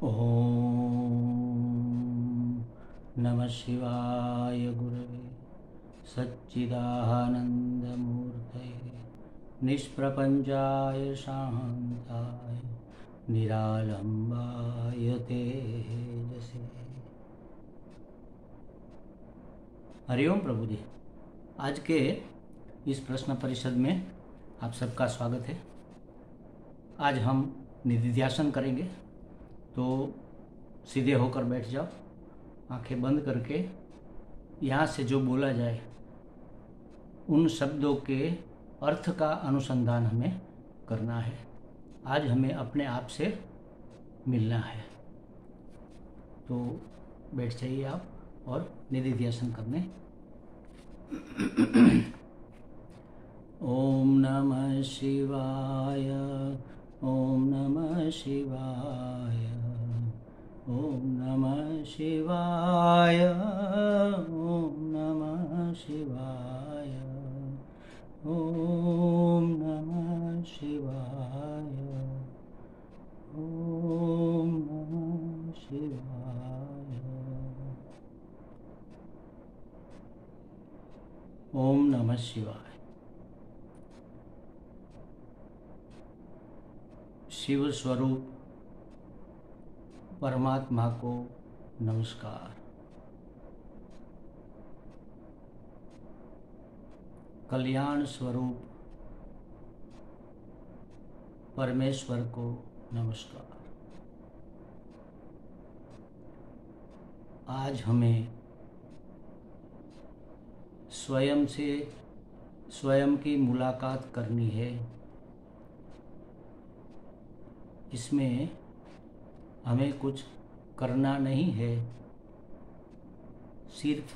ओम नमः शिवाय गुरवे सच्चिदानन्दमूर्तये निष्प्रपञ्चाय शान्ताय निरालम्बाय तेजसे। हरिओम प्रभु जी। आज के इस प्रश्न परिषद में आप सबका स्वागत है। आज हम निधिध्यासन करेंगे, तो सीधे होकर बैठ जाओ, आंखें बंद करके यहाँ से जो बोला जाए उन शब्दों के अर्थ का अनुसंधान हमें करना है। आज हमें अपने आप से मिलना है, तो बैठ जाइए आप और निधिध्यासन करने। ओम नमः शिवाय, ओम नमः शिवाय, ओम नमः शिवाय, ओम नमः शिवाय, ओम नमः शिवाय, ओम नमः शिवाय, ओम नमः शिवाय। शिव स्वरूप परमात्मा को नमस्कार। कल्याण स्वरूप परमेश्वर को नमस्कार। आज हमें स्वयं से स्वयं की मुलाकात करनी है। इसमें हमें कुछ करना नहीं है, सिर्फ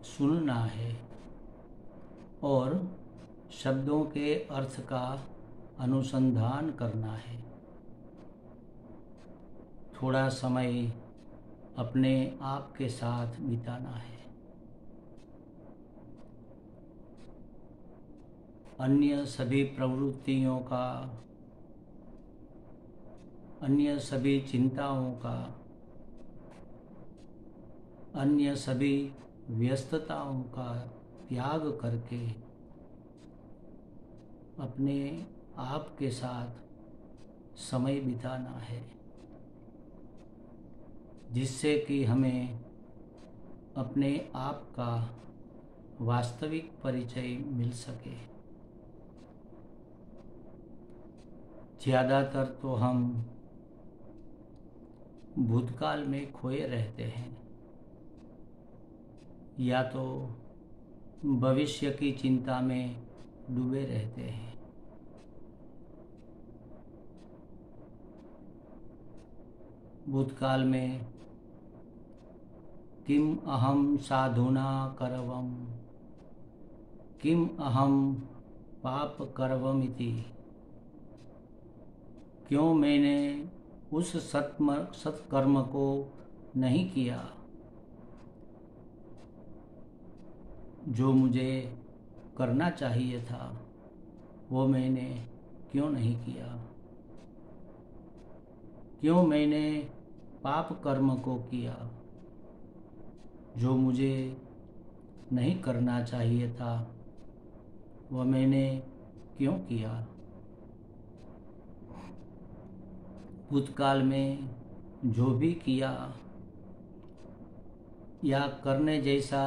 सुनना है और शब्दों के अर्थ का अनुसंधान करना है। थोड़ा समय अपने आप के साथ बिताना है। अन्य सभी प्रवृत्तियों का, अन्य सभी चिंताओं का, अन्य सभी व्यस्तताओं का त्याग करके अपने आप के साथ समय बिताना है, जिससे कि हमें अपने आप का वास्तविक परिचय मिल सके। ज़्यादातर तो हम भूतकाल में खोए रहते हैं, या तो भविष्य की चिंता में डूबे रहते हैं। भूतकाल में किम अहम साधुना करवम, किम अहम पाप करवमिति, क्यों मैंने उस सत्कर्म को नहीं किया जो मुझे करना चाहिए था, वो मैंने क्यों नहीं किया, क्यों मैंने पाप कर्म को किया जो मुझे नहीं करना चाहिए था, वह मैंने क्यों किया। भूतकाल में जो भी किया या करने जैसा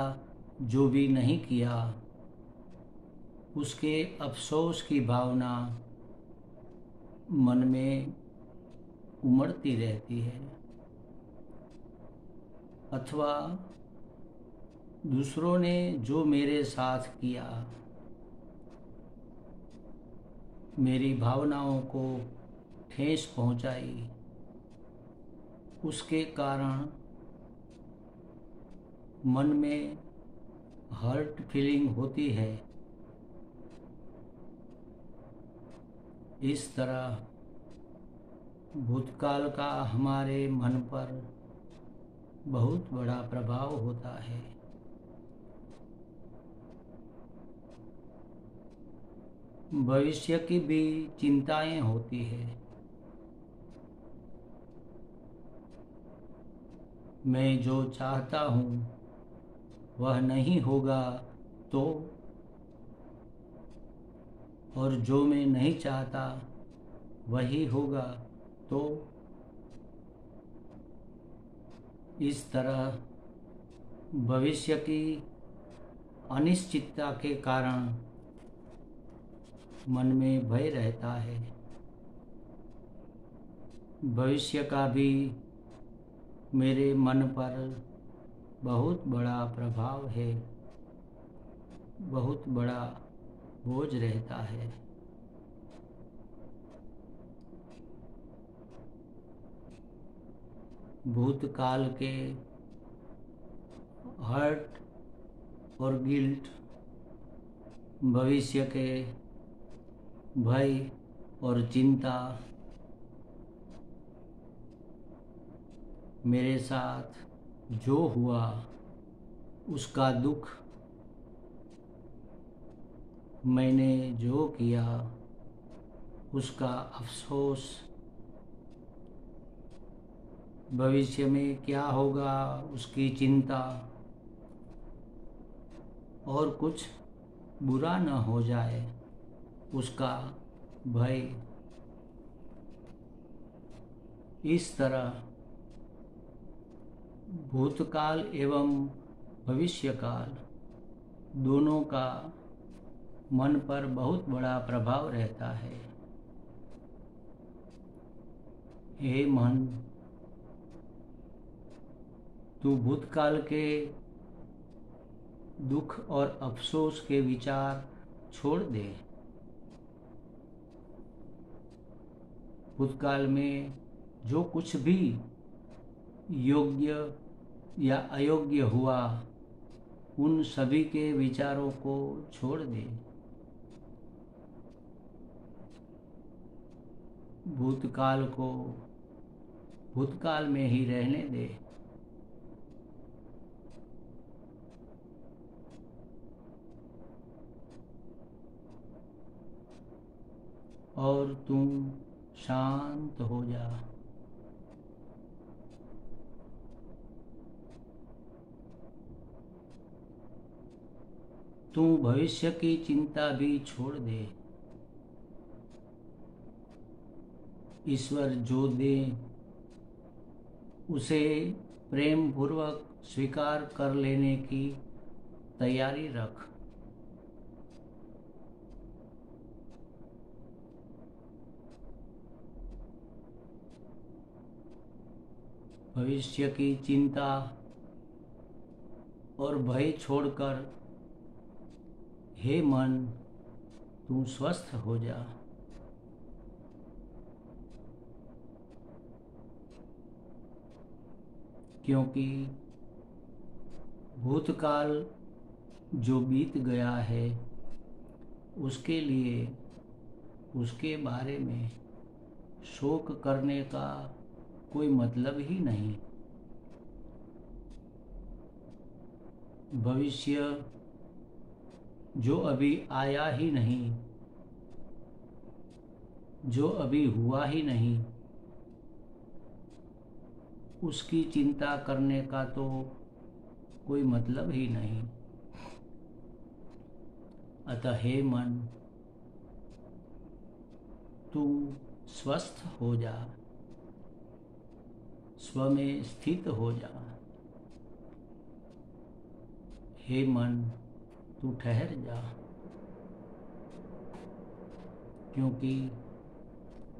जो भी नहीं किया, उसके अफसोस की भावना मन में उमड़ती रहती है, अथवा दूसरों ने जो मेरे साथ किया, मेरी भावनाओं को ठेस पहुंचाई, उसके कारण मन में हर्ट फीलिंग होती है। इस तरह भूतकाल का हमारे मन पर बहुत बड़ा प्रभाव होता है। भविष्य की भी चिंताएं होती है। मैं जो चाहता हूँ वह नहीं होगा तो, और जो मैं नहीं चाहता वही होगा तो, इस तरह भविष्य की अनिश्चितता के कारण मन में भय रहता है। भविष्य का भी मेरे मन पर बहुत बड़ा प्रभाव है, बहुत बड़ा बोझ रहता है। भूतकाल के हर्ट और गिल्ट, भविष्य के भय और चिंता मेरे साथ जो हुआ उसका दुख, मैंने जो किया उसका अफसोस, भविष्य में क्या होगा उसकी चिंता, और कुछ बुरा न हो जाए उसका भय। इस तरह भूतकाल एवं भविष्यकाल दोनों का मन पर बहुत बड़ा प्रभाव रहता है। हे मन, तू भूतकाल के दुख और अफसोस के विचार छोड़ दे। भूतकाल में जो कुछ भी योग्य या अयोग्य हुआ उन सभी के विचारों को छोड़ दे। भूतकाल को भूतकाल में ही रहने दे। और तुम शांत हो जा। तू भविष्य की चिंता भी छोड़ दे। ईश्वर जो दे उसे प्रेम पूर्वक स्वीकार कर लेने की तैयारी रख। भविष्य की चिंता और भय छोड़कर हे मन, तू स्वस्थ हो जा। क्योंकि भूतकाल जो बीत गया है उसके लिए, उसके बारे में शोक करने का कोई मतलब ही नहीं। भविष्य जो अभी आया ही नहीं, जो अभी हुआ ही नहीं, उसकी चिंता करने का तो कोई मतलब ही नहीं। अतः हे मन, तू स्वस्थ हो जा, स्व में स्थित हो जा। हे मन, तू ठहर जा। क्योंकि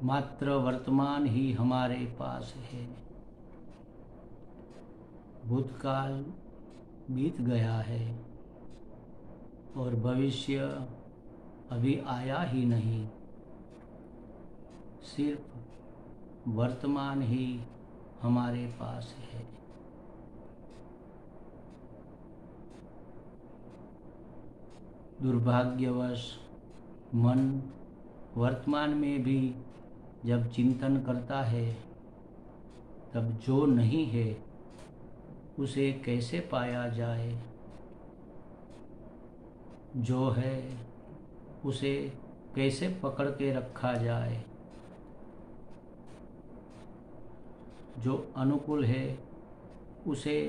मात्र वर्तमान ही हमारे पास है। भूतकाल बीत गया है और भविष्य अभी आया ही नहीं। सिर्फ वर्तमान ही हमारे पास है। दुर्भाग्यवश मन वर्तमान में भी जब चिंतन करता है तब जो नहीं है उसे कैसे पाया जाए, जो है उसे कैसे पकड़ के रखा जाए, जो अनुकूल है उसे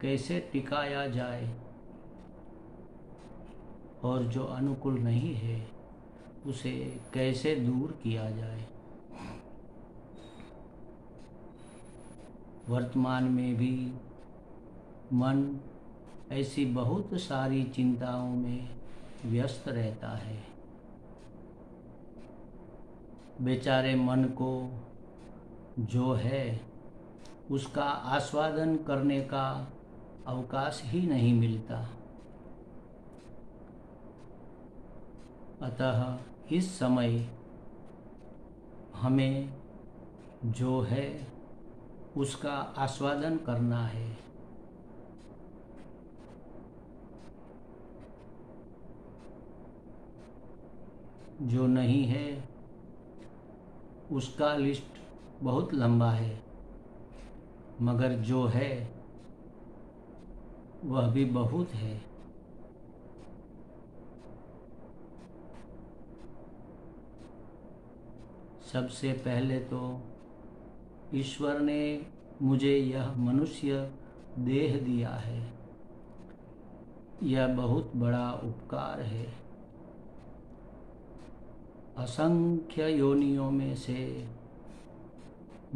कैसे टिकाया जाए और जो अनुकूल नहीं है उसे कैसे दूर किया जाए। वर्तमान में भी मन ऐसी बहुत सारी चिंताओं में व्यस्त रहता है। बेचारे मन को जो है उसका आस्वादन करने का अवकाश ही नहीं मिलता। अतः इस समय हमें जो है उसका आस्वादन करना है। जो नहीं है उसका लिस्ट बहुत लंबा है, मगर जो है वह भी बहुत है। सबसे पहले तो ईश्वर ने मुझे यह मनुष्य देह दिया है। यह बहुत बड़ा उपकार है। असंख्य योनियों में से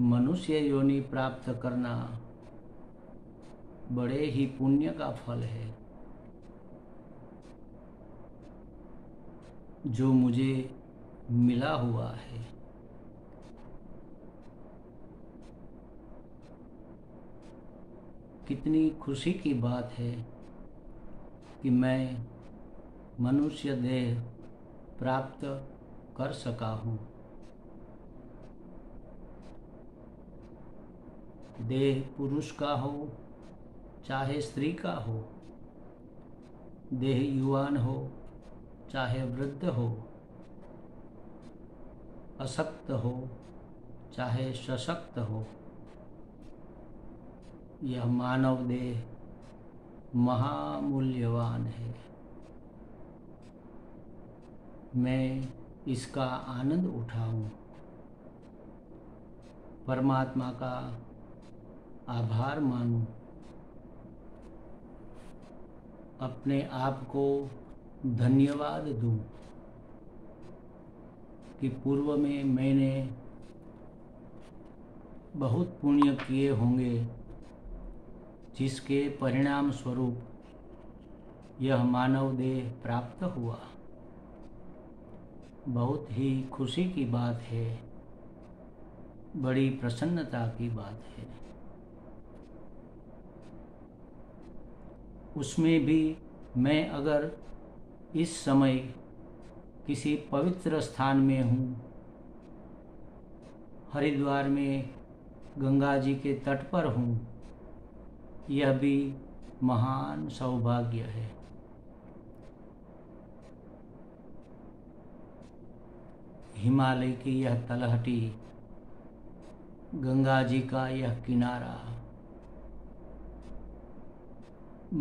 मनुष्य योनि प्राप्त करना बड़े ही पुण्य का फल है। जो मुझे मिला हुआ है, कितनी खुशी की बात है कि मैं मनुष्य देह प्राप्त कर सका हूँ। देह पुरुष का हो चाहे स्त्री का हो, देह युवान हो चाहे वृद्ध हो, अशक्त हो चाहे सशक्त हो, यह मानव देह महामूल्यवान है। मैं इसका आनंद उठाऊं, परमात्मा का आभार मानूं, अपने आप को धन्यवाद दूं कि पूर्व में मैंने बहुत पुण्य किए होंगे, जिसके परिणाम स्वरूप यह मानव देह प्राप्त हुआ। बहुत ही खुशी की बात है, बड़ी प्रसन्नता की बात है। उसमें भी मैं अगर इस समय किसी पवित्र स्थान में हूँ, हरिद्वार में गंगा जी के तट पर हूँ, यह भी महान सौभाग्य है। हिमालय की यह तलहटी, गंगा जी का यह किनारा,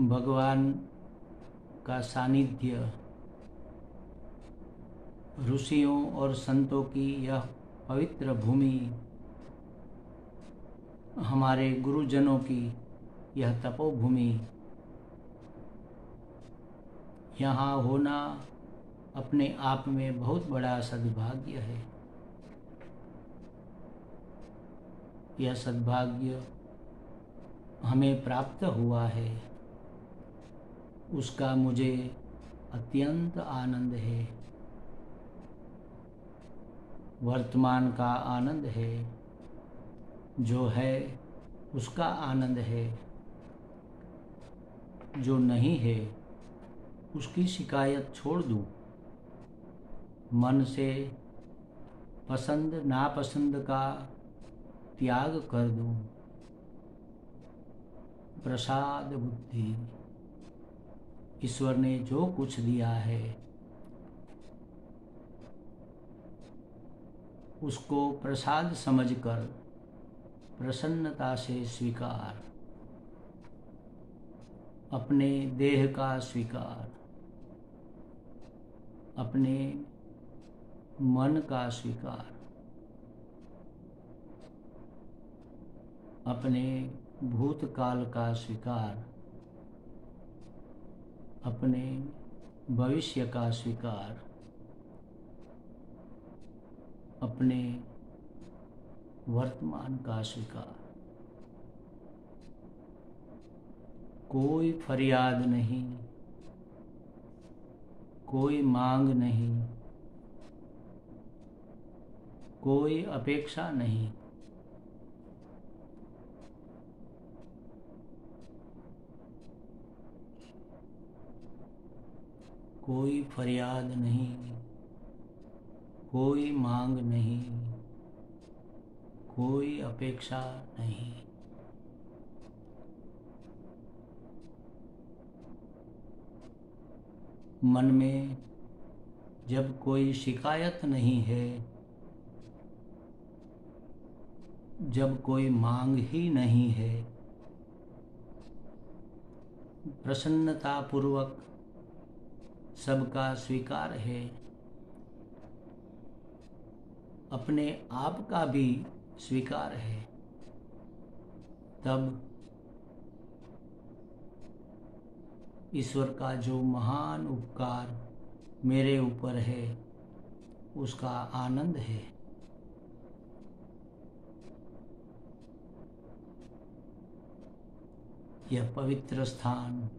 भगवान का सानिध्य, ऋषियों और संतों की यह पवित्र भूमि, हमारे गुरुजनों की यह तपोभूमि, यहाँ होना अपने आप में बहुत बड़ा सद्भाग्य है। यह सद्भाग्य हमें प्राप्त हुआ है, उसका मुझे अत्यंत आनंद है। वर्तमान का आनंद है, जो है उसका आनंद है। जो नहीं है उसकी शिकायत छोड़ दूं। मन से पसंद नापसंद का त्याग कर दूं। प्रसाद बुद्धि, ईश्वर ने जो कुछ दिया है उसको प्रसाद समझकर प्रसन्नता से स्वीकार, अपने देह का स्वीकार, अपने मन का स्वीकार, अपने भूतकाल का स्वीकार, अपने भविष्य का स्वीकार, अपने वर्तमान का स्वीकार। कोई फरियाद नहीं, कोई मांग नहीं, कोई अपेक्षा नहीं। कोई फरियाद नहीं, कोई मांग नहीं, कोई अपेक्षा नहीं। मन में जब कोई शिकायत नहीं है, जब कोई मांग ही नहीं है, प्रसन्नता पूर्वक सबका स्वीकार है, अपने आप का भी स्वीकार है, तब ईश्वर का जो महान उपकार मेरे ऊपर है उसका आनंद है। यह पवित्र स्थान,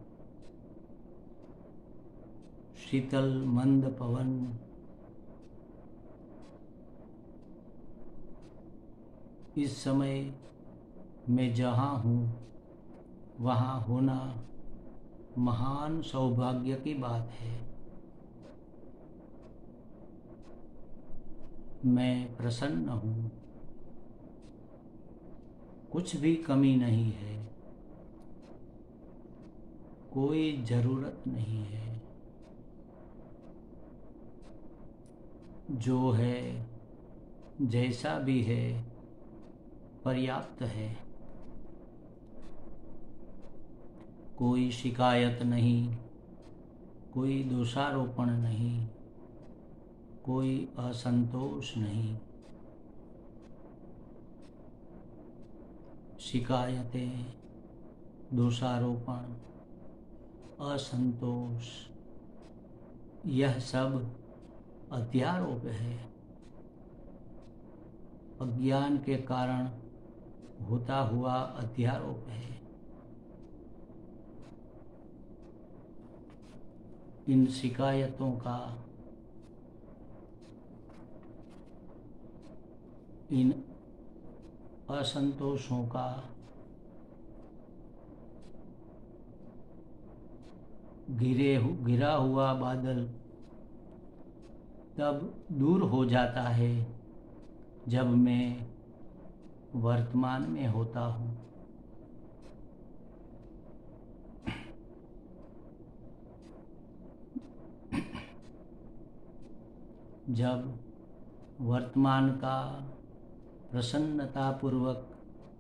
शीतल मंद पवन, इस समय मैं जहाँ हूँ वहाँ होना महान सौभाग्य की बात है। मैं प्रसन्न हूँ, कुछ भी कमी नहीं है, कोई जरूरत नहीं है। जो है जैसा भी है पर्याप्त है। कोई शिकायत नहीं, कोई दोषारोपण नहीं, कोई असंतोष नहीं। शिकायतें, दोषारोपण, असंतोष, यह सब अध्यारोप है। अज्ञान के कारण होता हुआ अध्यारोप है। इन शिकायतों का, इन असंतोषों का घिरा हुआ बादल तब दूर हो जाता है जब मैं वर्तमान में होता हूँ। जब वर्तमान का प्रसन्नतापूर्वक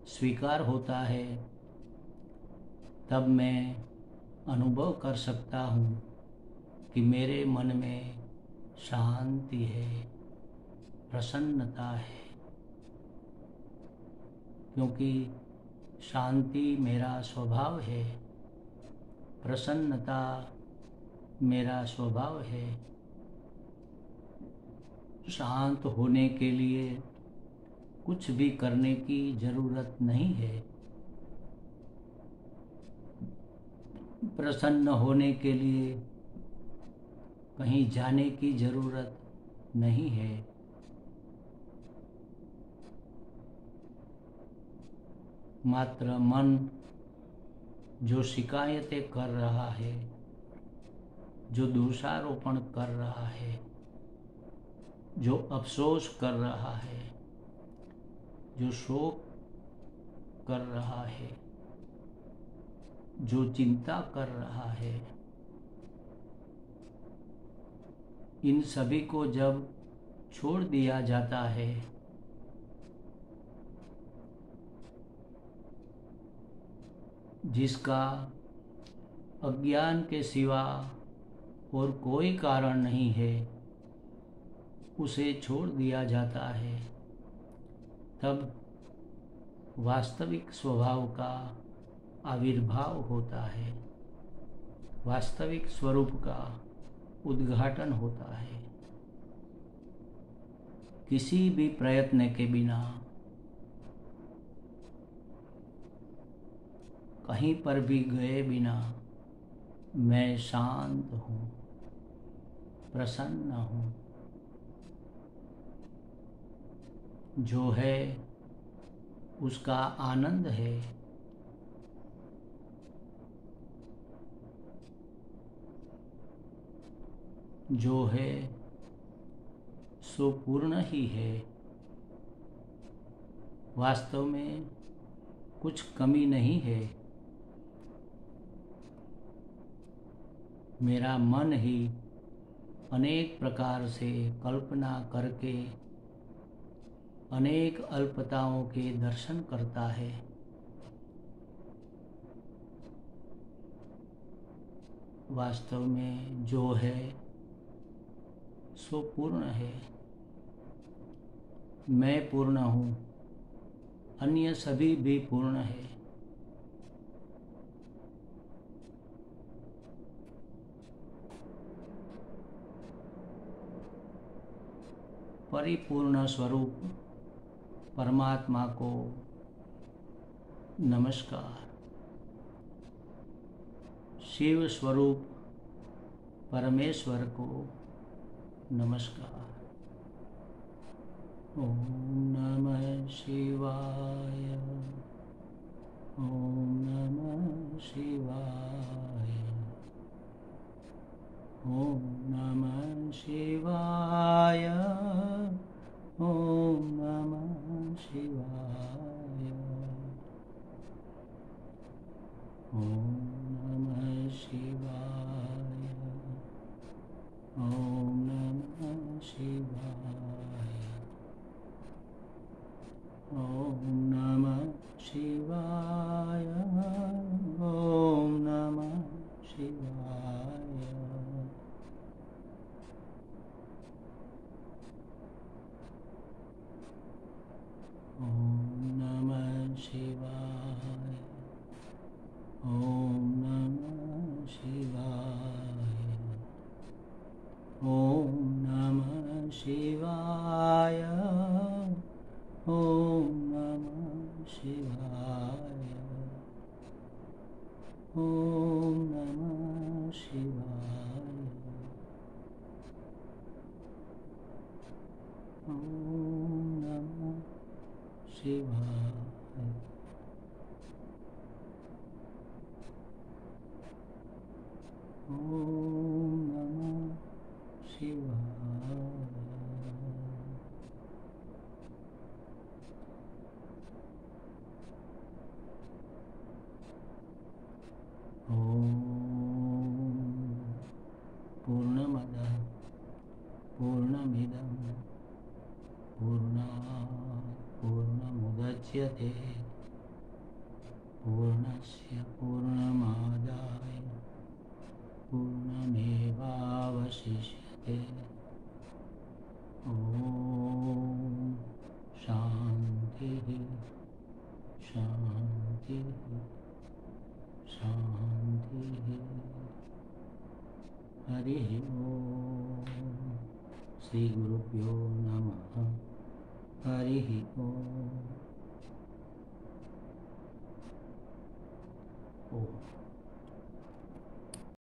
स्वीकार होता है तब मैं अनुभव कर सकता हूँ कि मेरे मन में शांति है, प्रसन्नता है, क्योंकि शांति मेरा स्वभाव है, प्रसन्नता मेरा स्वभाव है। शांत होने के लिए कुछ भी करने की जरूरत नहीं है। प्रसन्न होने के लिए कहीं जाने की जरूरत नहीं है। मात्र मन जो शिकायतें कर रहा है, जो दोषारोपण कर रहा है, जो अफसोस कर रहा है, जो शोक कर रहा है, जो चिंता कर रहा है, इन सभी को जब छोड़ दिया जाता है जिसका अज्ञान के सिवा और कोई कारण नहीं है, उसे छोड़ दिया जाता है, तब वास्तविक स्वभाव का आविर्भाव होता है, वास्तविक स्वरूप का उद्घाटन होता है। किसी भी प्रयत्न के बिना, कहीं पर भी गए बिना मैं शांत हूँ, प्रसन्न हूँ। जो है उसका आनंद है। जो है सो पूर्ण ही है। वास्तव में कुछ कमी नहीं है। मेरा मन ही अनेक प्रकार से कल्पना करके अनेक अल्पताओं के दर्शन करता है। वास्तव में जो है सो पूर्ण है। मैं पूर्ण हूँ, अन्य सभी भी पूर्ण है। परिपूर्ण स्वरूप परमात्मा को नमस्कार। शिव स्वरूप परमेश्वर को नमस्कार। ओम नमः शिवाय। ओम नमः शिवाय। ओम नमः शिवाय। ओम नमः शिवाय। ओम नमः शिवाय। ओम नमः शिवाय। ओम नमः शिवाय। ओम नमः शिवाय। ओम नमः शिवाय। ओम नमः शिवाय। ओम नमः शिवाय। ओम नमः शिवाय। ओम नमः शिवाय। ओम नमः शिवाय। ओम नमः शिवाय। ओम पूर्णमदः पूर्णमिदं पूर्णात् पूर्णमुदच्यते पूर्णस्य पूर्णमादाय पूर्णमेवावशिष्यते। ओम शांतिः शांतिः शांतिः। हरिः ओम। श्री गुरुभ्यो नमः। हरिः ओम।